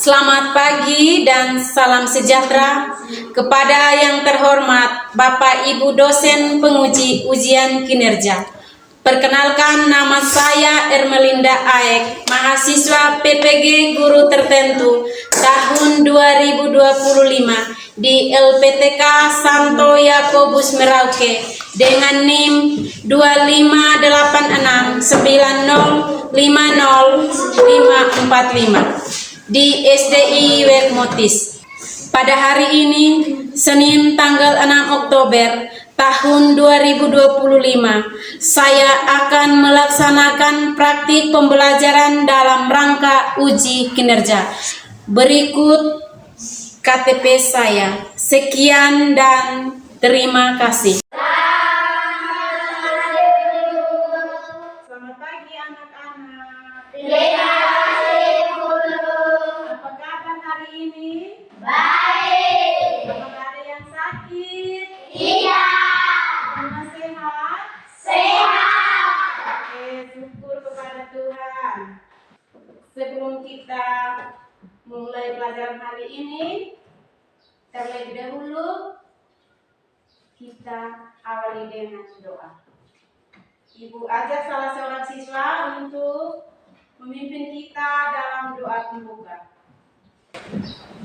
Selamat pagi dan salam sejahtera kepada yang terhormat Bapak Ibu dosen penguji ujian kinerja. Perkenalkan, nama saya Ermelinda Aek, mahasiswa PPG Guru Tertentu tahun 2025 di LPTK Santo Yakobus Merauke dengan NIM 25869050545 di SDI Wekmotis. Pada hari ini, Senin tanggal 6 Oktober tahun 2025, saya akan melaksanakan praktik pembelajaran dalam rangka uji kinerja. Berikut KTP saya. Sekian dan terima kasih. Selamat pagi anak-anak. Apa kabar hari ini? Baik. Apakah ada yang sakit? Iya. Semua sehat? Sehat. Oke, syukur kepada Tuhan. Sebelum kita mulai pelajaran hari ini, terlebih dahulu kita awali dengan doa. Ibu ajak salah seorang siswa untuk memimpin kita dalam doa pembuka.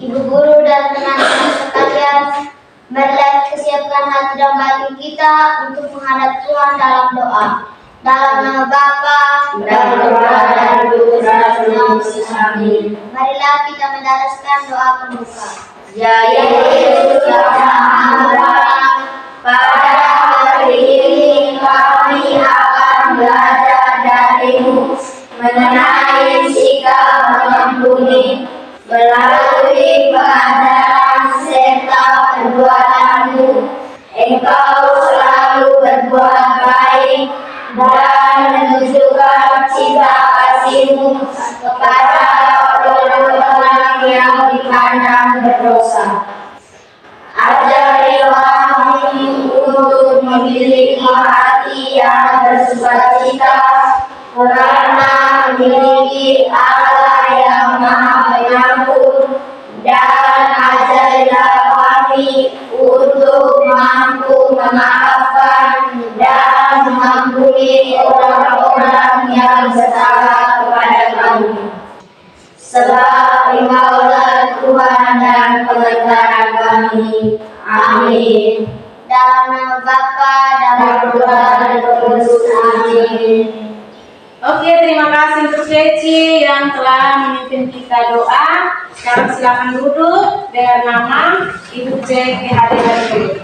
Ibu guru dan teman-teman sekalian, marilah kita siapkan hati dan batin kita untuk menghadap Tuhan dalam doa. Dalam nama Bapa dan Putra dan Roh Kudus. Amin. Marilah kita mendaraskan doa pembuka. Ya Yesus yang Maha Agung, pada hari ini kami akan belajar darimu mengenai sikap mengampuni melalui pengajaran serta perbuatanmu. Engkau selalu berbuat baik dan menunjukkan cinta kasihmu kepada orang-orang yang dipandang berdosa. Ajarilah kami untuk memiliki hati yang bersukacita karena memiliki Allah yang Maha Pengampun, dan ajarilah kami untuk mampu memaafkan dan mengampuni orang-orang yang bersalah kepada kami. Sebab Engkaulah Tuhan dan pengacara kami. Amin. Dalam nama Bapa dan Putra dan Roh Kudus. Amin. Oke, terima kasih untuk Ceci yang telah memimpin kita doa. Sekarang silakan duduk dengan nama Ibu Cek kehadiran dulu.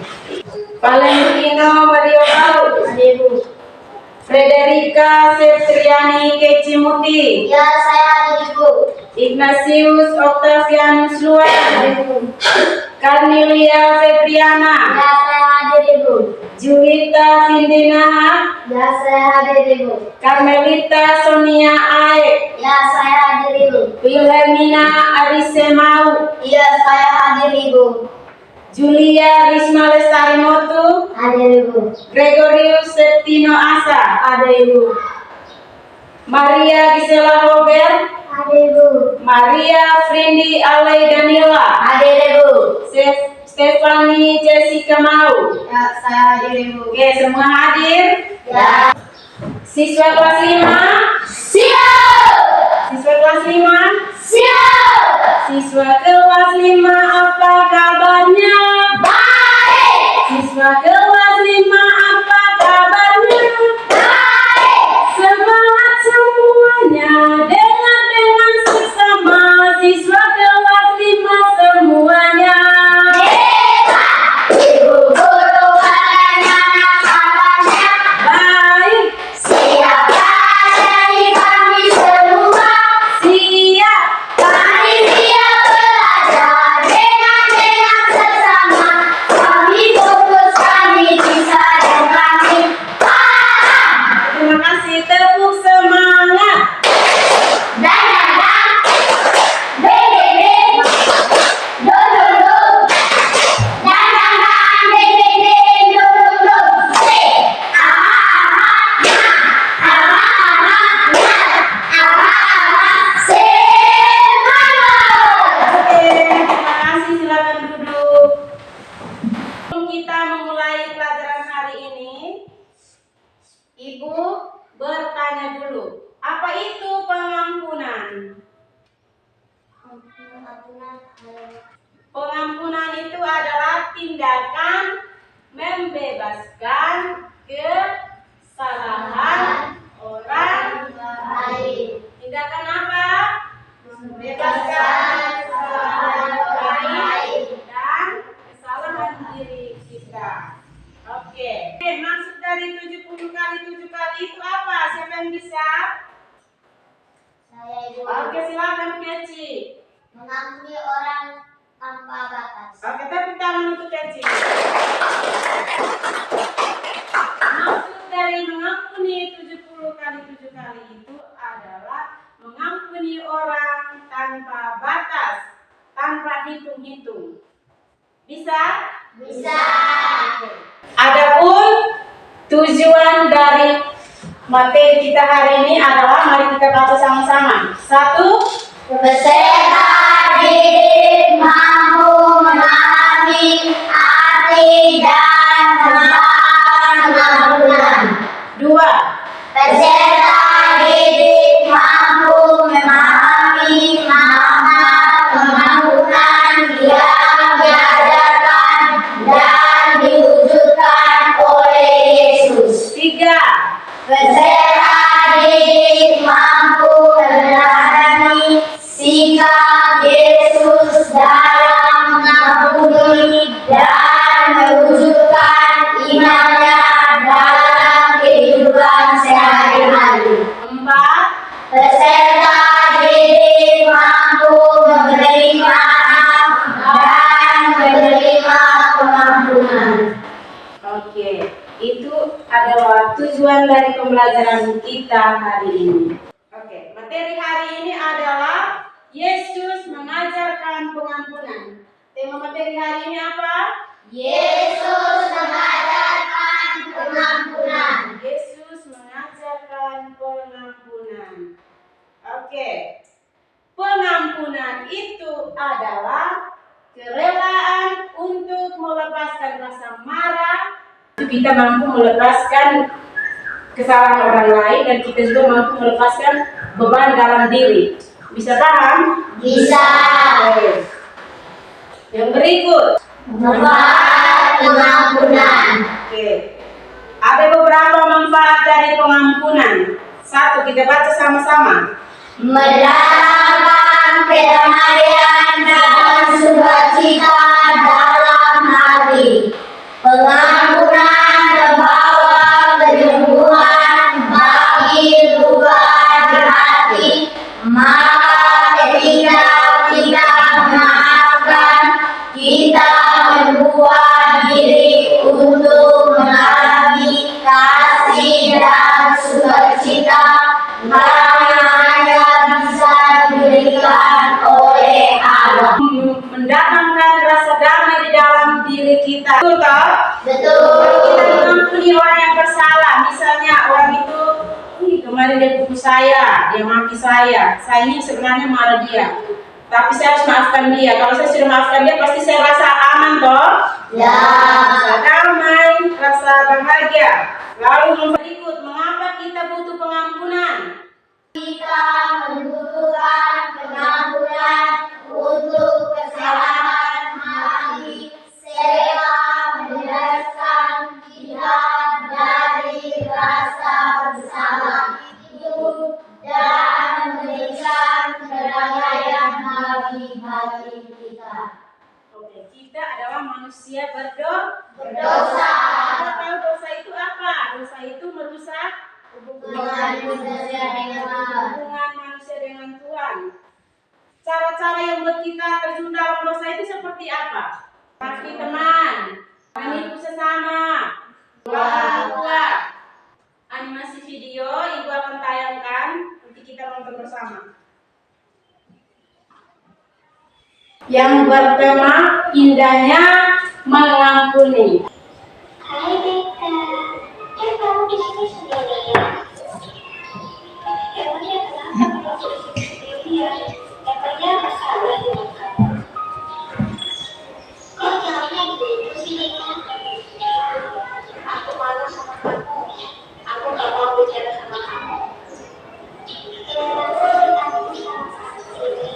Valentino Mario Paul, Ibu. Frederika Septriani Kecimuti. Ya, saya hadir, Ibu. Ignatius Octavianus Luan, Ibu. Carnelia Febriana. Ya, saya hadir, Ibu. Julita Vindina. Ya, saya hadir, Ibu. Carmelita Sonia Aek. Ya, saya hadir, Ibu. Wilhelmina Arisemau. Iya, saya hadir, Ibu. Julia Risma Lestari Motu. Hadir, Ibu. Gregorius Septino Asa. Ada Ibu. Maria Gisela Robert. Hadir, Ibu. Maria Frindi Alay Danila. Hadir, Ibu. Stefani Jessica Mau. Ya, saya hadir, Ibu. Oke, semua hadir. Ya. Siswa kelas 5. Siap. Siswa kelas 5. Siap. Siswa kelas 5, apa kabarnya? Baik. Siswa kelas 5, apa kabarnya? Baik. Semangat semuanya, dengan seksama. Siswa kelas 5 semuanya. Ibu guru bagaimana kabarnya? Baik. Siapkah dari kami semua? Siap. Kami siap belajar dengan sesama. Pengampunan itu adalah tindakan membebaskan kesalahan orang lain. Tindakan apa? Membebaskan kesalahan orang lain dan kesalahan diri kita. Oke. Maksud dari 70 kali 7 kali itu apa? Siapa yang bisa? Saya Ibu. Oke, silakan Keci. Mengampuni orang tanpa batas. Oke, tepuk tangan untuk Keci. Maksud dari mengampuni 70 kali 7 kali itu adalah mengampuni orang tanpa batas, tanpa hitung-hitung. Bisa? Bisa. Adapun tujuan dari materi kita hari ini adalah, mari kita baca sama-sama. 1. Peserta didik mampu memahami arti dan manfaat pengampunan. 2. Peserta didik mampu memahami makna pengampunan yang diajarkan dan diwujudkan oleh Yesus. 3. Peserta didik mampu meneladani sikap Yesus dalam mengampuni dan mewujudkan imannya dalam kehidupan sehari-hari. 4. Peserta didik mampu memberi maaf dan menerima pengampunan. Oke, itu adalah tujuan dari pembelajaran kita hari ini. Oke, materi hari ini adalah Yesus mengajarkan pengampunan. Tema materi hari ini apa? Yesus mengajarkan pengampunan. Yesus mengajarkan pengampunan. Oke, pengampunan itu adalah kerelaan untuk melepaskan rasa marah. Kita mampu melepaskan kesalahan orang lain dan kita juga mampu melepaskan beban dalam diri. Bisa paham? Bisa. Oke. Yang berikut. Manfaat pengampunan. Oke. Ada beberapa manfaat dari pengampunan. 1, kita baca sama-sama. Mendatangkan kedamaian dan sukacita dalam hati. Pengampunan membawa penyembuhan bagi luka di hati. Maka ketika kita memaafkan, kita membuat diri untuk mengalami kasih dan sukacita karena hanya bisa diberikan oleh Allah. Mendatangkan rasa damai di dalam diri kita. Betul toh? Betul. Kita mengampuni orang yang bersalah. Misalnya orang itu, kemarin dia pukul saya, dia maki saya ini sebenarnya marah dia. Tapi saya harus maafkan dia. Kalau saya sudah maafkan dia, pasti saya rasa aman toh? Ya. Rasa damai, rasa bahagia. Lalu berikut, mengapa kita butuh pengampunan? Kita membutuhkan pengampunan untuk kesalahan hati serta membebaskan kita dari rasa bersalah itu dan memberikan kedamaian bagi hati kita. Oke, kita adalah manusia berdosa. Kita tahu dosa itu apa? Dosa itu merusak Hubungan manusia dengan Tuhan. hubungan manusia dengan Tuhan. Cara-cara yang buat kita terjun dalam dosa itu seperti apa? Maki teman, menipu sesama, dua. Animasi video Ibu akan tayangkan, nanti kita nonton bersama. Yang bertema indahnya mengampuni. Hai Beka, kamu di sini sendirian? Emangnya kenapa kamu di sini sendirian? Emangnya masalah dengan kamu? Kok jawabnya gitu sih Beka? Aku malu sama kamu. Aku gak mau bicara sama kamu. Ya, aku sama sini.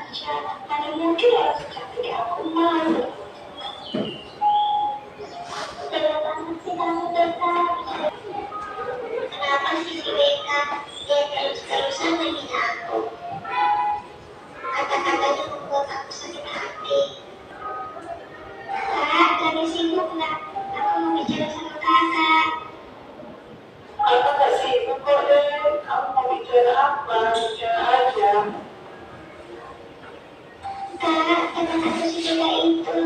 aja. Ada mungkin orang secantik aku malu. Tega banget sih kamu, Beka. Kenapa sih si Beka? Dia terus-terusan menghina aku. Kata-katanya membuat aku sakit hati. Kak, lagi sibuk nggak? Aku mau bicara sama kakak. Aku nggak sibuk kok, Den. Kamu mau bicara apa? Bicara aja. Kak, teman aku si Bella itu,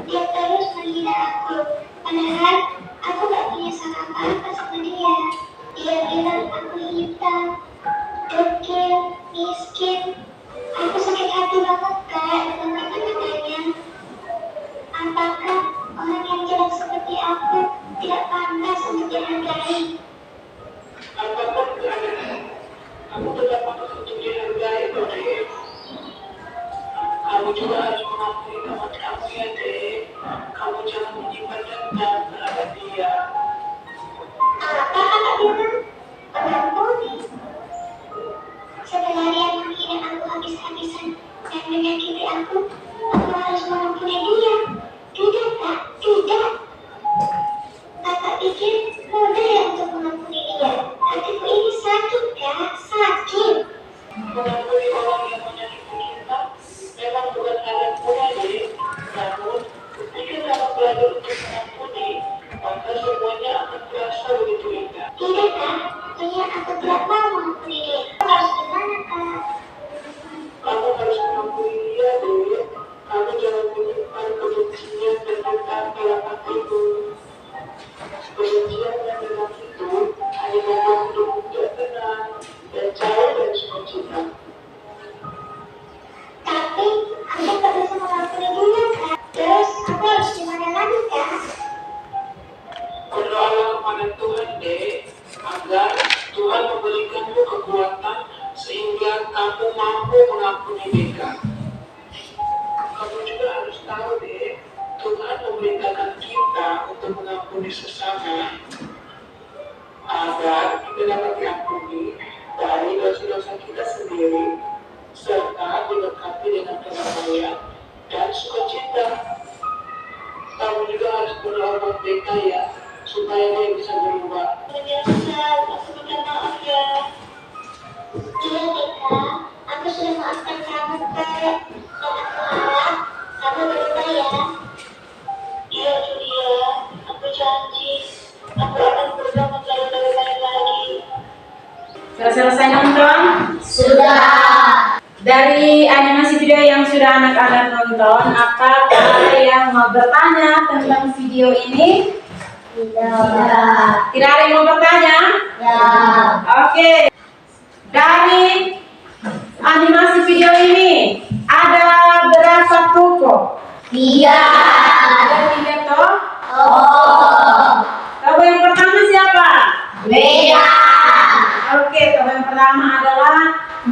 dia terus menghina aku. Padahal aku gak punya salah apa-apa sama dia. Dia bilang aku hitam, dekil, miskin. Aku sakit hati banget, Kak, dengan kata-katanya. Apakah orang yang jelek seperti aku tidak pantas untuk dihargai? Apapun keadaan, kamu tetap pantas untuk dihargai, Dek. Kamu juga harus mengakui teman kamu ya, Dek. Kamu jangan menyimpan dendam terhadap dia. Apa kakak bilang? Mengampuni. Setelah dia menghina aku habis-habisan dan menyakiti aku harus mengampuni dia. Tidak, Kak. Tidak. Kakak pikir mudah ya untuk mengampuni dia. Hatiku ini sakit, Kak. Sakit. Mengampuni orang yang menyakiti kita memang bukan hal yang mudah, Dek. Namun, jika kamu belajar untuk mengampuni, maka semuanya akan terasa begitu indah. Tidak, Kak. Artinya aku tidak mau mengampuni dia. Harus gimana, Kak? Kamu harus mengampuni dia, Dek. Kamu jangan menyimpan kebencian dan dendam dalam hatimu. Kebencian dan dendam itu hanya membuat hidupmu tidak tenang dan jauh dari sukacita. Tapi aku tak bisa mengampuni dia, Kak. Terus aku harus gimana lagi, Kak? Berdoalah kepada Tuhan, Dek, agar Tuhan memberikanmu kekuatan sehingga kamu mampu mengampuni mereka. Kamu juga harus tahu, Dek, Tuhan memerintahkan kita untuk mengampuni sesama agar kita dapat diampuni dari dosa-dosa kita sendiri serta dilengkapi dengan kedamaian dan sukacita. Kamu juga harus berdoa buat mereka ya, supaya dia bisa berubah. Menyesal, aku minta maaf ya. Iya, Beka, aku sudah maafkan kamu, Kak. Dan aku harap kamu berubah ya. Iya, Julia, aku janji. Aku akan berusaha menjadi lebih baik lagi. Sudah selesai nonton? Sudah. Dari animasi video yang sudah anak-anak nonton, apakah ada yang mau bertanya tentang video ini? Tidak. Tidak ada yang mau bertanya? Ya. Oke. Dari animasi video ini, ada berapa tokoh? Tiga. Ada 3 tokoh. Oh. Tokoh yang pertama siapa? Beda. Oke, tokoh yang pertama adalah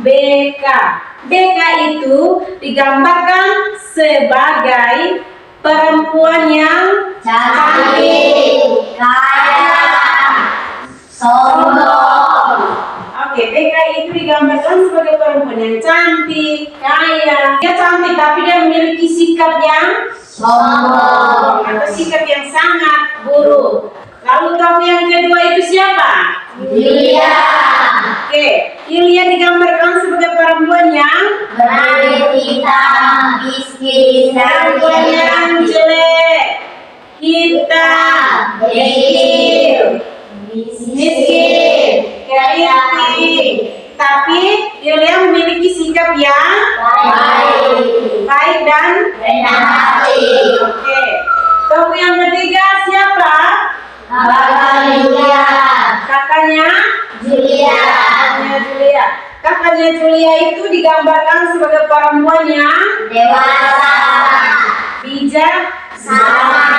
Beka. Beka itu digambarkan sebagai perempuan yang Cantik. Kaya. Sombong. Oke, Beka itu digambarkan sebagai perempuan yang cantik, kaya. Dia cantik tapi dia memiliki sikap yang Sombong. atau sikap yang sangat buruk. Lalu tokoh yang kedua itu siapa? Julia. Oke, Julia digambarkan sebagai perempuan yang Berani hitam. Miskin. perempuan yang jelek, hitam, dekil, miskin, kreatif. Tapi Julia memiliki sikap yang Baik. baik dan Rendah hati. oke. Tokoh yang ketiga siapa? Kakak Julia. Kakaknya Julia. Julia. Kakaknya Julia itu digambarkan sebagai perempuan yang Dewasa. bijaksana.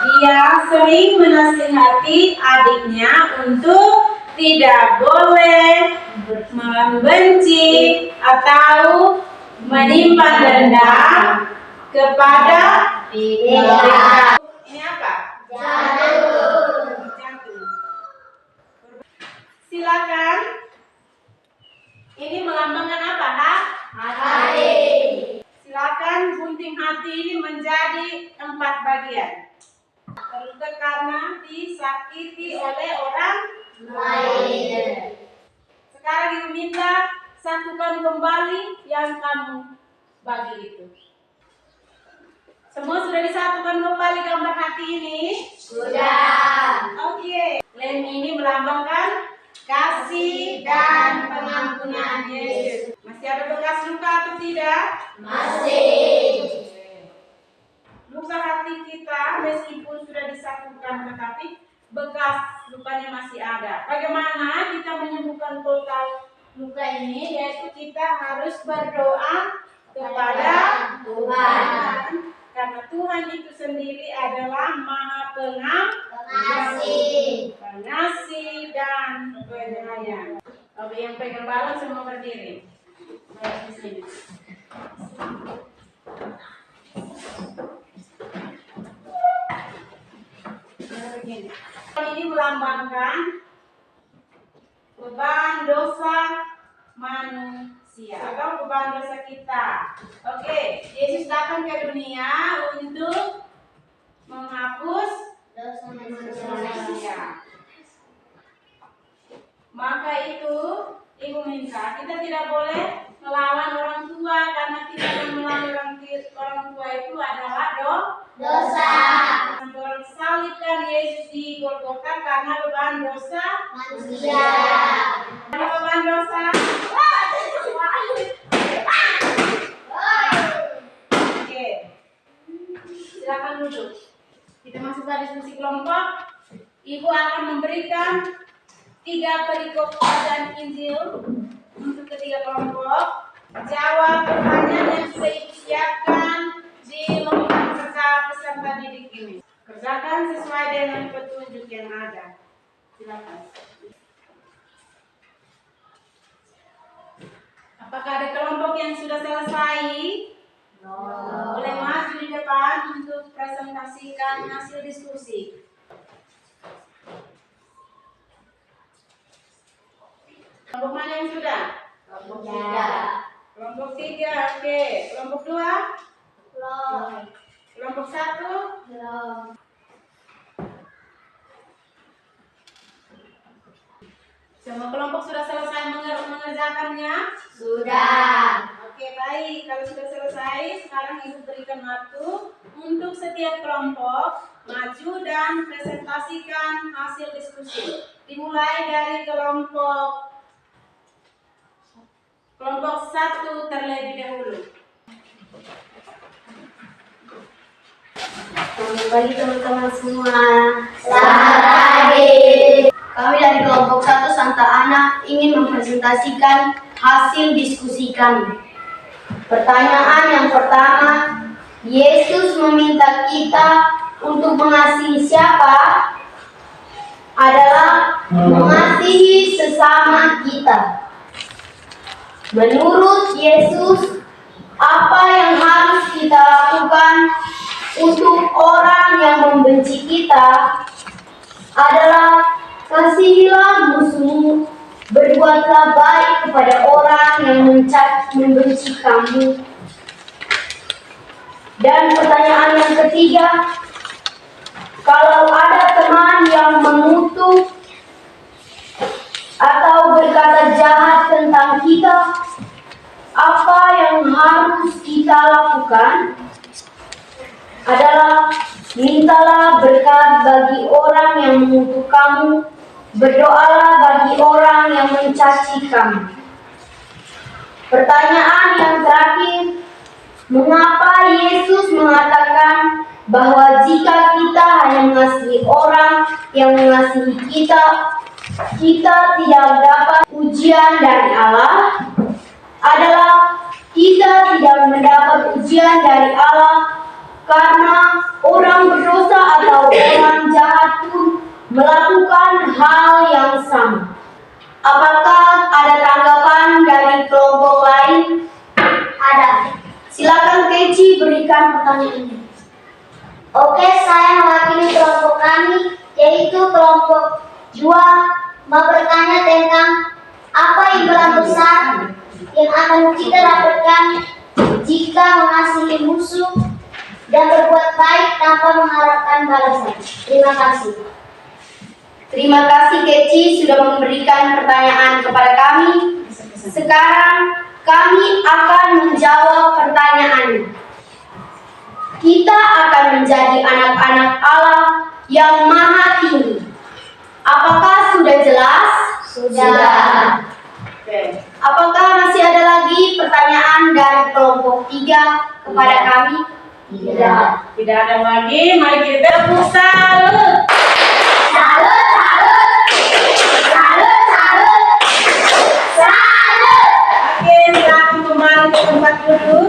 Dia sering menasihati adiknya untuk tidak boleh membenci atau menyimpan dendam kepada mereka. Ini apa? Jatuh. Jantung. Silakan. Ini melambangkan apa, Ha? Hari. hati ini menjadi 4 bagian. Karena disakiti oleh orang lain. Sekarang ibu minta satukan kembali yang kamu bagi itu. Semua sudah disatukan kembali gambar hati ini? Sudah. Oke. Lem ini melambangkan kasih dan pengampunan Yesus. Masih ada bekas luka atau tidak? Masih. Luka hati kita meskipun sudah disatukan, tetapi bekas lukanya masih ada. Bagaimana kita menyembuhkan total luka ini? Yaitu kita harus berdoa kepada Tuhan. Karena Tuhan itu sendiri adalah Maha Pengasih. Pengasih dan penyayang. Oke, yang pegang balon semua berdiri. Baik, di sini. Begini. Ini melambangkan beban dosa manusia atau beban dosa kita. Oke, Yesus datang ke dunia untuk menghapus dosa manusia. Maka itu ibu minta kita tidak boleh melawan orang tua, karena kita melawan orang tua itu adalah Dosa. Salibkan Yesus di Golgota karena beban dosa Manusia. Karena beban dosa. Oke, silakan duduk. Kita masuk ke diskusi kelompok. Ibu akan memberikan 3 perikop dan Injil untuk ketiga kelompok. Jawab pertanyaan yang sudah ibu siapkan di lembar peserta didik ini. Kerjakan sesuai dengan petunjuk yang ada. Silakan. Apakah ada kelompok yang sudah selesai? Boleh maju di depan untuk presentasikan hasil diskusi. Kelompok mana yang sudah? Kelompok 3. Kelompok 3, oke. Kelompok 2? Belum. Kelompok 1? Belum. Semua kelompok sudah selesai mengerjakannya? Sudah. Oke, baik. Kalau sudah selesai, sekarang ibu berikan waktu untuk setiap kelompok maju dan presentasikan hasil diskusi. Dimulai dari kelompok 1 terlebih dahulu. Selamat pagi teman-teman semua. Selamat pagi. Kami dari kelompok 1 Santa Ana ingin mempresentasikan hasil diskusi kami. Pertanyaan yang pertama, Yesus meminta kita untuk mengasihi siapa? Adalah mengasihi sesama kita. Menurut Yesus, apa yang harus kita lakukan untuk orang yang membenci kita adalah kasihilah musuhmu, berbuatlah baik kepada orang yang membenci kamu. Dan pertanyaan yang ketiga, kalau ada teman yang mengutuk atau berkata jahat tentang kita, apa yang harus kita lakukan? Adalah mintalah berkat bagi orang yang mengutuk kamu, berdoalah bagi orang yang mencaci kamu. Pertanyaan yang terakhir, mengapa Yesus mengatakan bahwa jika kita hanya mengasihi orang yang mengasihi kita, kita tidak dapat ujian dari Allah? Adalah kita tidak mendapat ujian dari Allah karena orang berdosa atau orang jahat pun melakukan hal yang sama. Apakah ada tanggapan dari kelompok lain? Ada. Silakan Keci berikan pertanyaannya. Oke, saya mewakili kelompok kami, yaitu kelompok 2, mau bertanya tentang apa imbalan besar yang akan kita dapatkan jika mengasihi musuh dan berbuat baik tanpa mengharapkan balasan. Terima kasih. Terima kasih Keci sudah memberikan pertanyaan kepada kami. Sekarang kami akan menjawab pertanyaannya. Kita akan menjadi anak-anak Allah yang maha tinggi. Apakah sudah jelas? Sudah. Oke. Apakah masih ada lagi pertanyaan dari kelompok 3 kepada kami? Tidak. Tidak ada lagi. Mari kita tepuk salut. Salut, salut. Salut, salut. Salut. Oke, silakan kembali ke tempat duduk.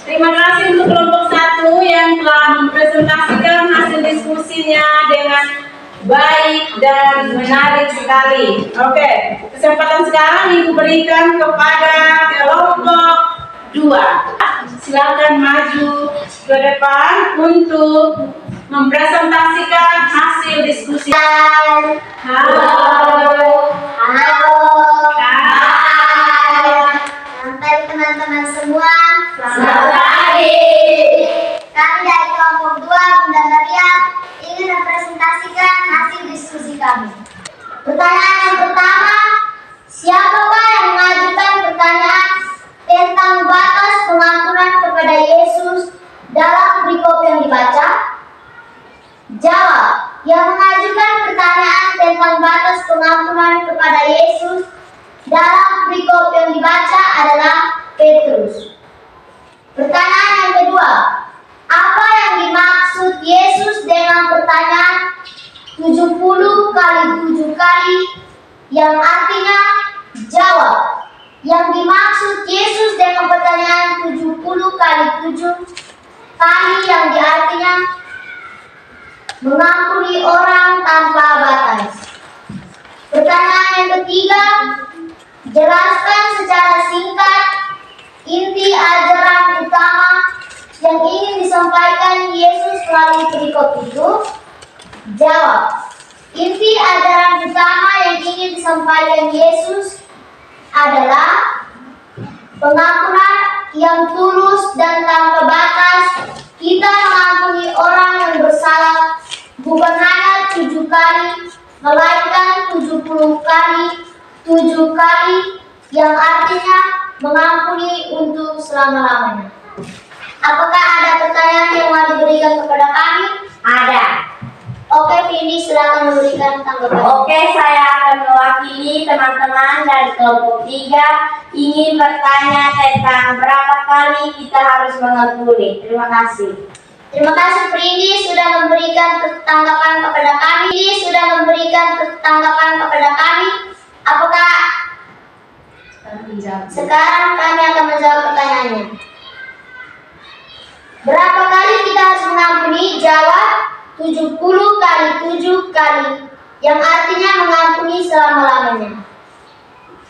Terima kasih untuk kelompok 1 yang telah mempresentasikan hasil diskusinya dengan baik dan menarik sekali. Oke, kesempatan sekarang Ibu berikan kepada kelompok 2. Silakan maju ke depan untuk mempresentasikan hasil diskusi. Halo. Halo. Hai. Sampai teman-teman semua. Selamat pagi. Kami dari kelompok 2 Bunda Maria ingin mempresentasikan hasil diskusi kami. Pertanyaan yang pertama, siapakah yang mengajukan pertanyaan tentang batas pengampunan kepada Yesus dalam perikop yang dibaca? Jawab. Yang mengajukan pertanyaan tentang batas pengampunan kepada Yesus dalam perikop yang dibaca adalah Petrus. Pertanyaan yang kedua, apa yang dimaksud Yesus dengan pertanyaan 70 kali 7 kali yang artinya jawab? Yang dimaksud Yesus dengan pertanyaan 70 kali 7 kali yang artinya mengampuni orang tanpa batas. Pertanyaan yang ketiga, jelaskan secara singkat inti ajaran utama yang ingin disampaikan Yesus melalui perikop itu. Jawab. Inti ajaran utama yang ingin disampaikan Yesus adalah pengampunan yang tulus dan tanpa batas. Kita mengampuni orang yang bersalah bukan hanya 7 kali, melainkan 70 kali 7 kali yang artinya mengampuni untuk selama-lamanya. Apakah ada pertanyaan yang mau diberikan kepada kami? Ada. Oke, Vindi, silakan memberikan tanggapan. Oke, saya akan mewakili teman-teman dari kelompok 3 ingin bertanya tentang berapa kali kita harus mengampuni. Terima kasih. Terima kasih Prindi sudah memberikan tanggapan kepada kami. Apakah sekarang kami akan menjawab pertanyaannya. Berapa kali kita harus mengampuni? Jawab 70 kali 7 kali yang artinya mengampuni selama-lamanya.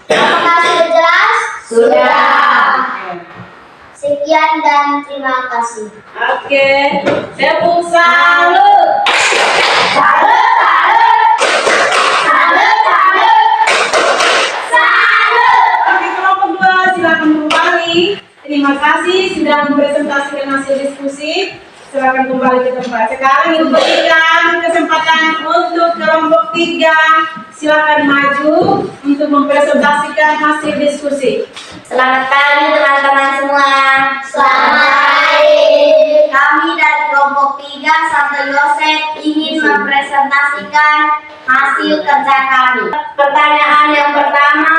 Apakah sudah jelas? Sudah. Sekian dan terima kasih. Oke, tepuk salut. Salut, salut. Salut, salut. Salut. Oke, kelompok 2 silakan kembali. Terima kasih sudah mempresentasikan hasil diskusi. Silakan kembali ke tempat. Sekarang Ibu berikan kesempatan untuk kelompok 3. Silakan maju untuk mempresentasikan hasil diskusi. Selamat pagi teman-teman semua. Selamat pagi. Kami dari kelompok 3 Santo Yosef ingin mempresentasikan hasil kerja kami. Pertanyaan yang pertama,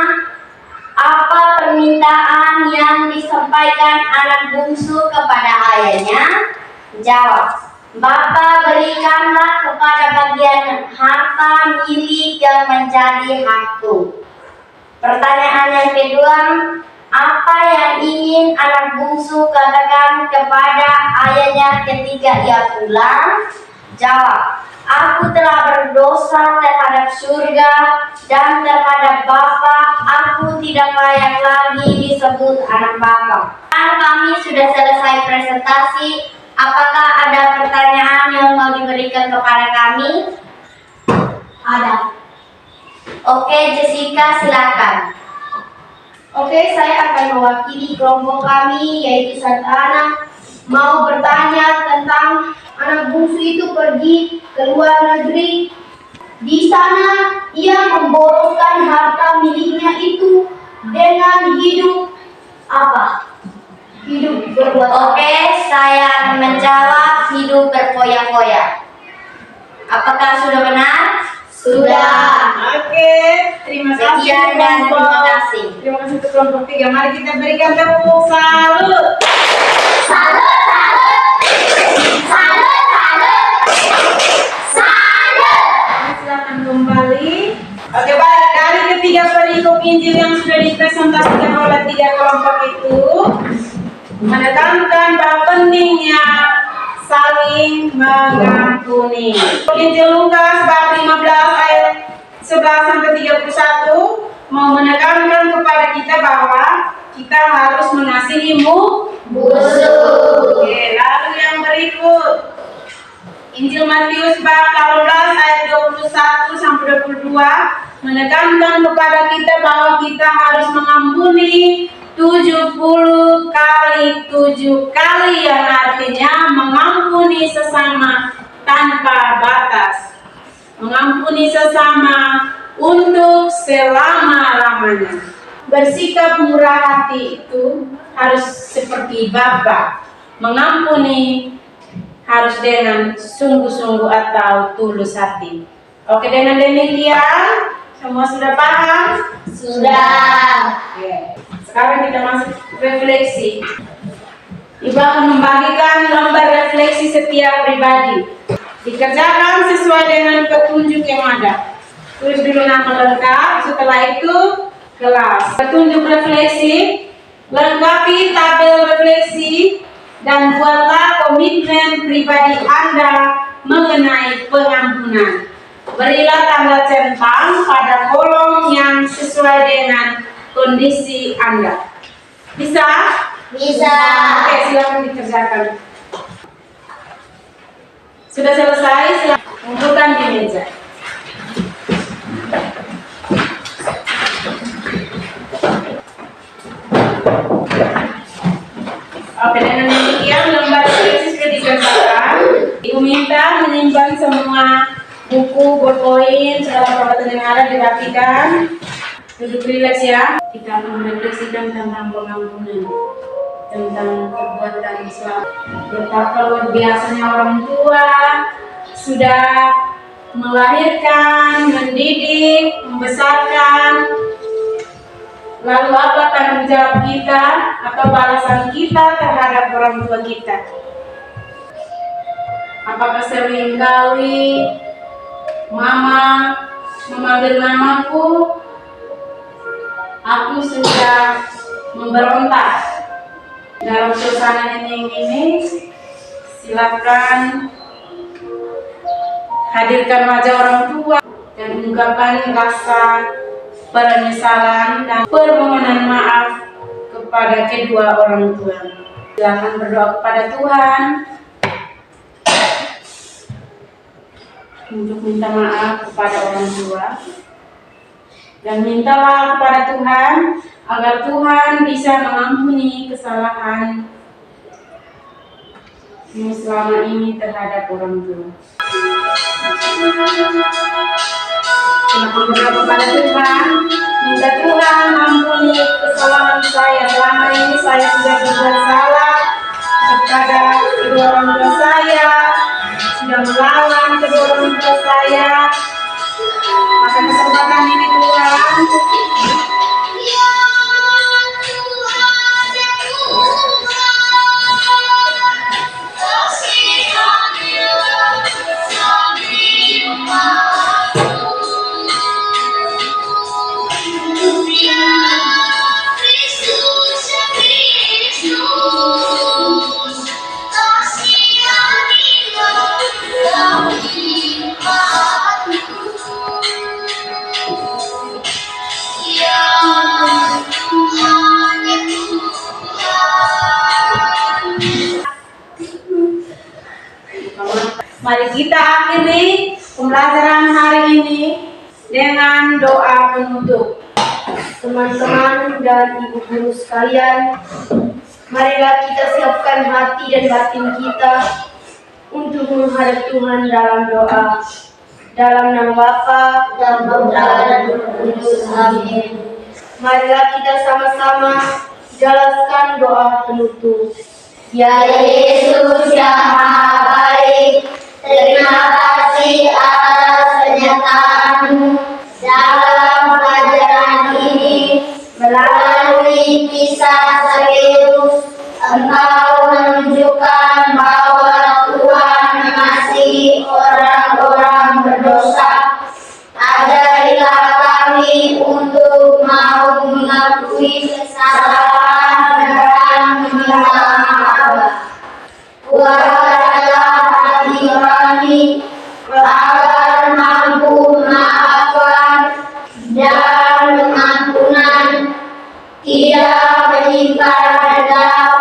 apa permintaan yang disampaikan anak bungsu kepada ayahnya? Jawab. Bapa, berikanlah kepada bagian harta milik yang menjadi hakku. Pertanyaan yang kedua, apa yang ingin anak bungsu katakan kepada ayahnya ketika ia pulang? Jawab. Aku telah berdosa terhadap surga dan terhadap Bapa. Aku tidak layak lagi disebut anak Bapa. Dan kami sudah selesai presentasi. Apakah ada pertanyaan yang mau diberikan kepada kami? Ada. Oke, Jessica, silakan. Oke, saya akan mewakili kelompok kami yaitu Santa Ana mau bertanya tentang anak bungsu itu pergi ke luar negeri. Di sana ia memboroskan harta miliknya itu dengan hidup apa? Hidup berbuat. Oke, saya akan menjawab hidup berfoya-foya. Apakah sudah benar? Sudah. Oke, terima kasih. Sekian dan kelompok. terima kasih. Terima kasih untuk kelompok 3. Mari kita berikan tepuk salut. Salut, salut. Salut, salut. Salut. Silakan kembali. Oke, baik. Dari ketiga perikop Injil yang sudah dipresentasikan oleh 3 kelompok itu menekankan bahwa pentingnya saling mengampuni. Injil Lukas bab 15 ayat 11 sampai 31 mau menekankan kepada kita bahwa kita harus mengasihi musuh. Oke, lalu yang berikut Injil Matius bab 18 ayat 21 sampai 22 menekankan kepada kita bahwa kita harus mengampuni 70 kali 7 kali, yang artinya mengampuni sesama tanpa batas, mengampuni sesama untuk selama-lamanya. Bersikap murah hati itu harus seperti Bapa, mengampuni harus dengan sungguh-sungguh atau tulus hati. Oke, dengan demikian semua sudah paham? Sudah. Oke. Sekarang kita masuk refleksi. Ibu akan membagikan lembar refleksi setiap pribadi. Dikerjakan sesuai dengan petunjuk yang ada. Tulis dulu nama lengkap, setelah itu kelas. Petunjuk refleksi, lengkapi tabel refleksi, dan buatlah komitmen pribadi Anda mengenai pengampunan. Berilah tanda centang pada kolom yang sesuai dengan kondisi Anda. Bisa? Bisa. Oke, silakan dikerjakan. Sudah selesai, silakan kumpulkan di meja. Oke, dengan demikian lembar refleksi sudah dikerjakan. Ibu minta menyimpan semua buku, bolpoin, segala peralatan yang ada dirapikan. Duduk rileks ya. Kita akan merefleksikan tentang pengampunan, tentang perbuatan salah. Betapa luar biasanya orang tua sudah melahirkan, mendidik, membesarkan. Lalu apa tanggung jawab kita atau balasan kita terhadap orang tua kita? Apakah seringkali mama memanggil namaku, aku sudah memberontak dalam suasana ini? Silakan hadirkan wajah orang tua dan ungkapkan rasa penyesalan dan permohonan maaf kepada kedua orang tua. Silakan berdoa kepada Tuhan untuk minta maaf kepada orang tua. Dan mintalah kepada Tuhan agar Tuhan bisa mengampuni kesalahan selama ini terhadap orang tua. Silakan berdoa kepada Tuhan, minta Tuhan ampuni kesalahan saya. Selama ini saya sudah berbuat salah kepada kedua orang tua saya, sudah melawan kedua orang tua saya. Maka kesempatan ini Tuhan, mari kita akhiri pembelajaran hari ini dengan doa penutup. Teman-teman dan ibu guru sekalian, Marilah kita siapkan hati dan batin kita untuk menghadap Tuhan dalam doa. Dalam nama Bapa dan Putra dan Roh Kudus. Amin. marilah kita sama-sama jelaskan doa penutup. Ya Yesus yang Maha Baik, terima kasih atas penyertaan-Mu dalam pelajaran ini. Melalui kisah Zakheus, Engkau menunjukkan bahwa Tuhan mengasihi orang-orang berdosa. Ajarilah kami untuk mau mengakui kesalahan dan meminta maaf. Kuatkanlah hati kami agar mampu memaafkan dan pengampunan, tidak menyimpan dendam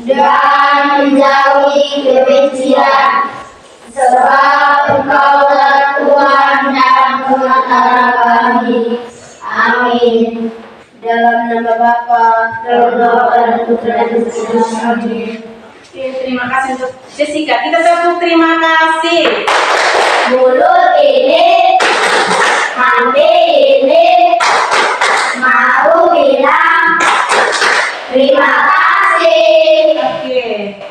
dan menjauhi kebencian. Sebab Engkaulah Tuhan dan Pengatara kami. Amin. Dalam nama Bapa, Dalam nama dan Putra dan Roh Kudus. Amin. Oke, terima kasih untuk Jessica. Kita tepuk terima kasih. Mulut ini, hati ini, mau bilang terima kasih. Oke.